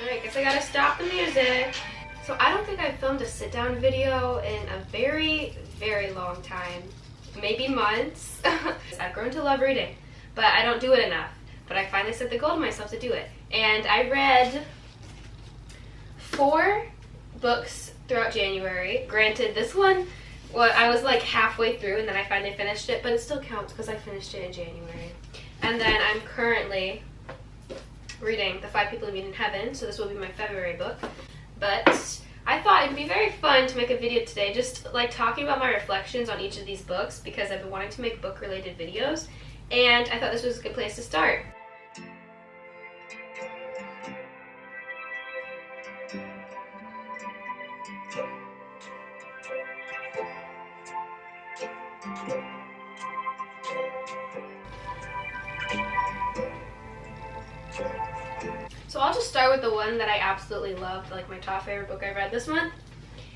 Alright, guess I gotta stop the music. So I don't think I've filmed a sit-down video in a very, very long time. Maybe months. I've grown to love reading, but I don't do it enough. But I finally set the goal to myself to do it. And I read 4 books throughout January. Granted, this one, well, I was like halfway through and then I finally finished it, but it still counts because I finished it in January. And then I'm currently reading The 5 People Who Meet in Heaven, so this will be my February book. But I thought it'd be very fun to make a video today just like talking about my reflections on each of these books because I've been wanting to make book-related videos, and I thought this was a good place to start. So I'll just start with the one that I absolutely loved, like my top favorite book I read this month,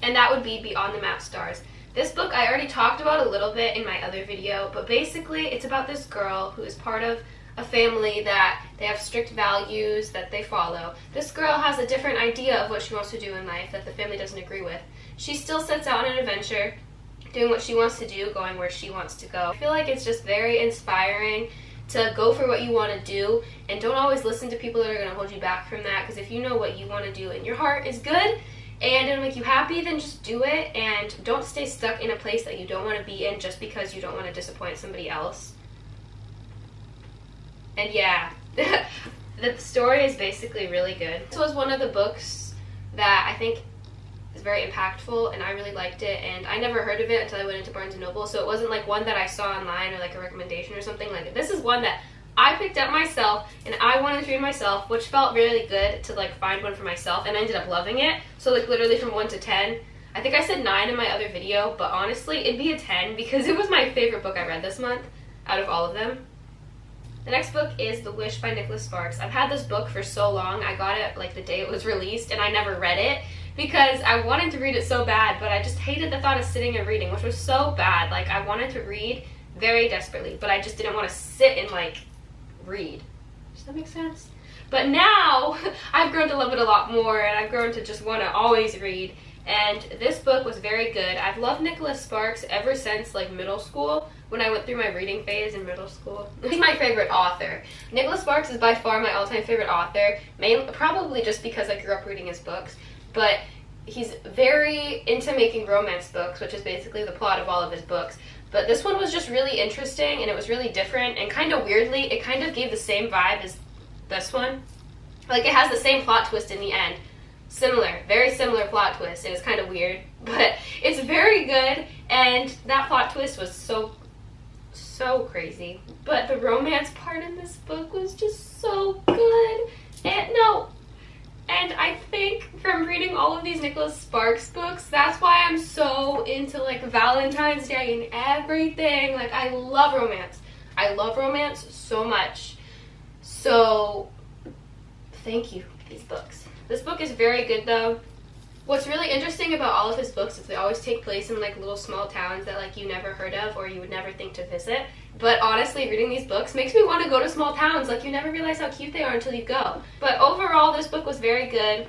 and that would be Beyond the Map Stars. This book I already talked about a little bit in my other video, but basically it's about this girl who is part of a family that they have strict values that they follow. This girl has a different idea of what she wants to do in life that the family doesn't agree with. She still sets out on an adventure, doing what she wants to do, going where she wants to go. I feel like it's just very inspiring to go for what you want to do, and don't always listen to people that are going to hold you back from that, because if you know what you want to do and your heart is good and it'll make you happy, then just do it, and don't stay stuck in a place that you don't want to be in just because you don't want to disappoint somebody else. And yeah, the story is basically really good. This was one of the books that I think is very impactful, and I really liked it, and I never heard of it until I went into Barnes & Noble, so it wasn't like one that I saw online or like a recommendation or something like it. This is one that I picked up myself, and I wanted to read myself, which felt really good to like find one for myself, and I ended up loving it. So like literally from 1 to 10, I think I said 9 in my other video, but honestly it'd be a 10 because it was my favorite book I read this month out of all of them. The next book is The Wish by Nicholas Sparks. I've had this book for so long. I got it like the day it was released, and I never read it because I wanted to read it so bad, but I just hated the thought of sitting and reading, which was so bad. Like, I wanted to read very desperately, but I just didn't want to sit and like read. Does that make sense? But now I've grown to love it a lot more, and I've grown to just want to always read. And this book was very good. I've loved Nicholas Sparks ever since like middle school, when I went through my reading phase in middle school. He's my favorite author. Nicholas Sparks is by far my all-time favorite author, probably just because I grew up reading his books, but he's very into making romance books, which is basically the plot of all of his books. But this one was just really interesting, and it was really different, and kind of weirdly, it kind of gave the same vibe as this one. Like, it has the same plot twist in the end. Similar, very similar plot twist, and it's kind of weird, but it's very good, and that plot twist was so crazy. But the romance part in this book was just so good. And I think from reading all of these Nicholas Sparks books, that's why I'm so into like Valentine's Day and everything. Like, I love romance. I love romance so much. So thank you for these books. This book is very good though. What's really interesting about all of his books is they always take place in like little small towns that like you never heard of or you would never think to visit. But honestly, reading these books makes me want to go to small towns. Like, you never realize how cute they are until you go. But overall, this book was very good,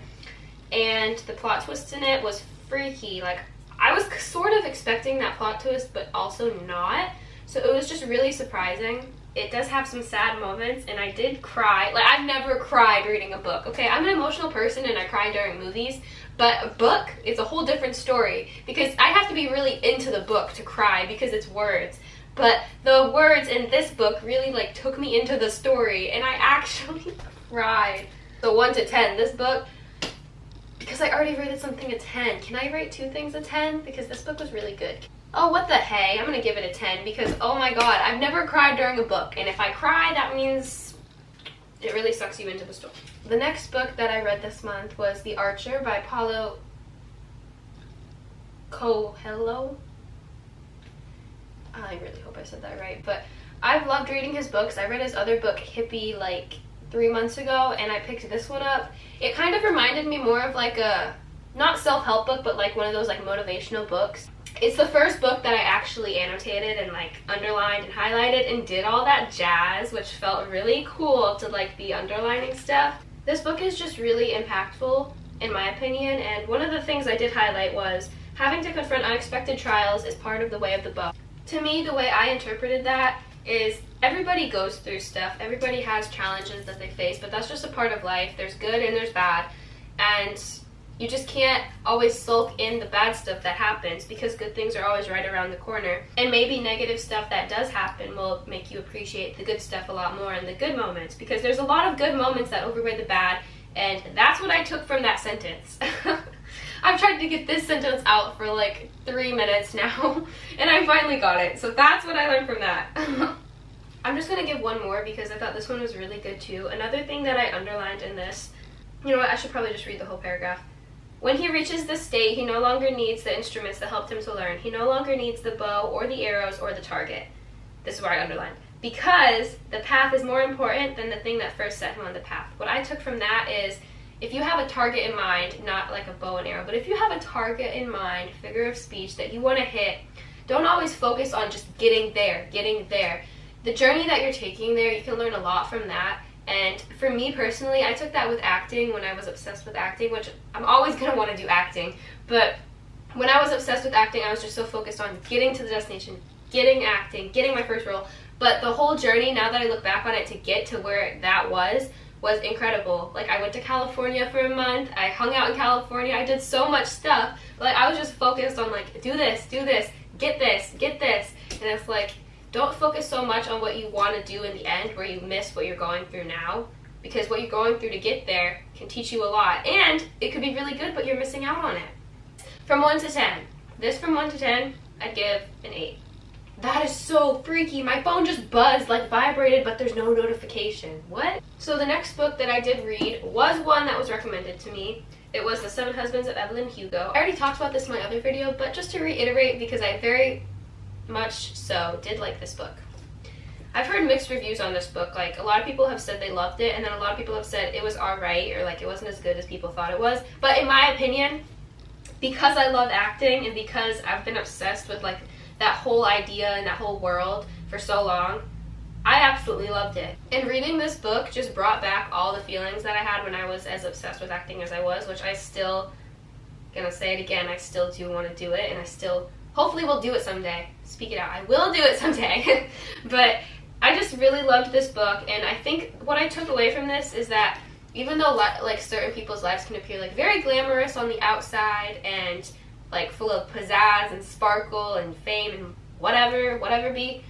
and the plot twist in it was freaky. Like, I was sort of expecting that plot twist, but also not. So it was just really surprising. It does have some sad moments, and I did cry. Like, I've never cried reading a book. Okay, I'm an emotional person, and I cry during movies. But a book is a whole different story, because I have to be really into the book to cry because it's words. But the words in this book really like took me into the story, and I actually cried. So 1 to 10, this book, because I already rated something a 10. Can I rate 2 things a 10? Because this book was really good. Oh, what the hey, I'm gonna give it a 10 because, oh my god, I've never cried during a book, and if I cry, that means it really sucks you into the story. The next book that I read this month was The Archer by Paulo Coelho. I really hope I said that right, but I've loved reading his books. I read his other book, Hippie, like 3 months ago, and I picked this one up. It kind of reminded me more of like a, not self-help book, but like one of those like motivational books. It's the first book that I actually annotated and like underlined and highlighted and did all that jazz, which felt really cool to like be underlining stuff. This book is just really impactful, in my opinion, and one of the things I did highlight was having to confront unexpected trials is part of the way of the book. To me, the way I interpreted that is everybody goes through stuff, everybody has challenges that they face, but that's just a part of life. There's good and there's bad, and you just can't always sulk in the bad stuff that happens, because good things are always right around the corner. And maybe negative stuff that does happen will make you appreciate the good stuff a lot more in the good moments, because there's a lot of good moments that overweigh the bad, and that's what I took from that sentence. I've tried to get this sentence out for like 3 minutes now, and I finally got it. So that's what I learned from that. I'm just going to give one more because I thought this one was really good too. Another thing that I underlined in this, you know what, I should probably just read the whole paragraph. When he reaches this state, he no longer needs the instruments that helped him to learn. He no longer needs the bow or the arrows or the target. This is where I underlined. Because the path is more important than the thing that first set him on the path. What I took from that is, if you have a target in mind, not like a bow and arrow, but if you have a target in mind, figure of speech, that you want to hit, don't always focus on just getting there, getting there. The journey that you're taking there, you can learn a lot from that. And for me personally, I took that with acting when I was obsessed with acting, which I'm always going to want to do acting. But when I was obsessed with acting, I was just so focused on getting to the destination, getting acting, getting my first role. But the whole journey, now that I look back on it, to get to where that was incredible. Like, I went to California for a month, I hung out in California, I did so much stuff. Like, I was just focused on, like, do this, get this. And it's like, don't focus so much on what you want to do in the end where you miss what you're going through now, because what you're going through to get there can teach you a lot, and it could be really good, but you're missing out on it. From 1 to 10. This from 1 to 10, I'd give an 8. That is so freaky. My phone just buzzed, like vibrated, but there's no notification. What? So the next book that I did read was one that was recommended to me. It was The 7 Husbands of Evelyn Hugo. I already talked about this in my other video, but just to reiterate, because I very much so did like this book. I've heard mixed reviews on this book. Like, a lot of people have said they loved it, and then a lot of people have said it was alright, or like it wasn't as good as people thought it was. But in my opinion, because I love acting and because I've been obsessed with like that whole idea and that whole world for so long, I absolutely loved it. And reading this book just brought back all the feelings that I had when I was as obsessed with acting as I was, which I still, gonna say it again, I still do want to do it, and I still hopefully will do it someday. Speak it out. I will do it someday. But I just really loved this book, and I think what I took away from this is that even though like certain people's lives can appear like very glamorous on the outside and like full of pizzazz and sparkle and fame and whatever be,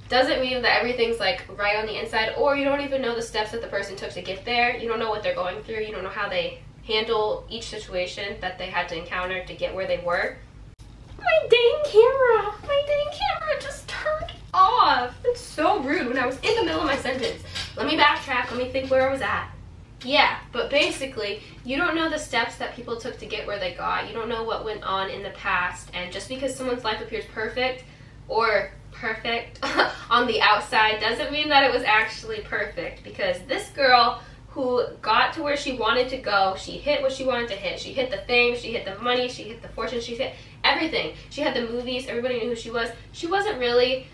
doesn't mean that everything's like right on the inside, or you don't even know the steps that the person took to get there. You don't know what they're going through. You don't know how they handle each situation that they had to encounter to get where they were. My dang camera just turned off. It's so rude when I was in the middle of my sentence. Let me backtrack. Let me think where I was at. Yeah, but basically, you don't know the steps that people took to get where they got. You don't know what went on in the past. And just because someone's life appears perfect or perfect on the outside doesn't mean that it was actually perfect. Because this girl who got to where she wanted to go, she hit what she wanted to hit. She hit the fame, she hit the money, she hit the fortune, she hit everything. She had the movies, everybody knew who she was. She wasn't really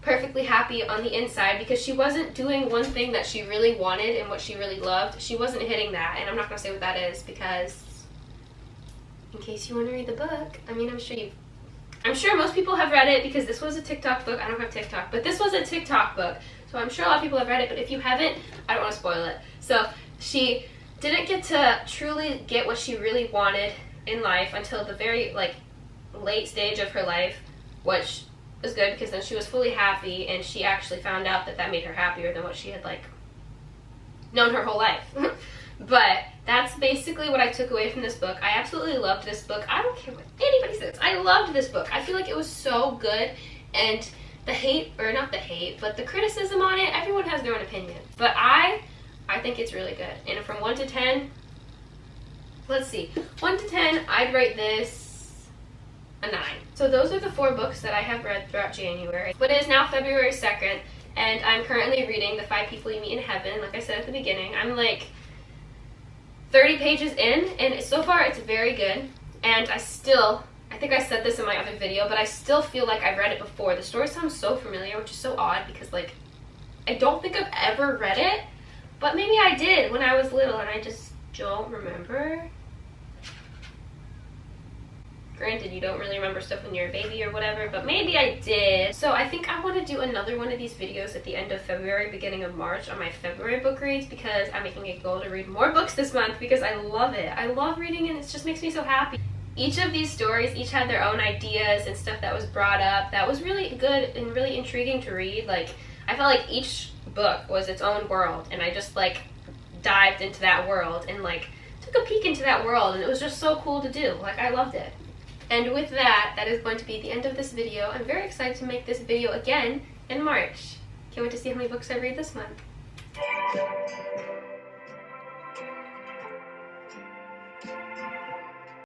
perfectly happy on the inside because she wasn't doing one thing that she really wanted and what she really loved. She wasn't hitting that, and I'm not going to say what that is because in case you want to read the book, I mean, I'm sure most people have read it because this was a TikTok book. I don't have TikTok, but this was a TikTok book, so I'm sure a lot of people have read it, but if you haven't, I don't want to spoil it. So she didn't get to truly get what she really wanted in life until the very late stage of her life, which was good because then she was fully happy, and she actually found out that made her happier than what she had known her whole life. But that's basically what I took away from this book. I absolutely loved this book. I don't care what anybody says. I loved this book. I feel like it was so good, and the hate, or not the hate, but the criticism on it, everyone has their own opinion. But I think it's really good. And from 1 to 10, let's see, 1 to 10, I'd rate this a 9. So those are the 4 books that I have read throughout January. But it is now February 2nd, and I'm currently reading The 5 People You Meet in Heaven. Like I said at the beginning, I'm 30 pages in, and so far it's very good. And I think I said this in my other video, but I still feel like I've read it before. The story sounds so familiar, which is so odd because I don't think I've ever read it, But maybe I did when I was little and I just don't remember. Granted, you don't really remember stuff when you're a baby or whatever, but maybe I did. So I think I want to do another one of these videos at the end of February, beginning of March on my February book reads, because I'm making a goal to read more books this month because I love it. I love reading and it just makes me so happy. Each of these stories each had their own ideas and stuff that was brought up that was really good and really intriguing to read. Like, I felt like each book was its own world, and I just like dived into that world and like took a peek into that world, and it was just so cool to do. Like, I loved it. And with that, that is going to be the end of this video. I'm very excited to make this video again in March. Can't wait to see how many books I read this month.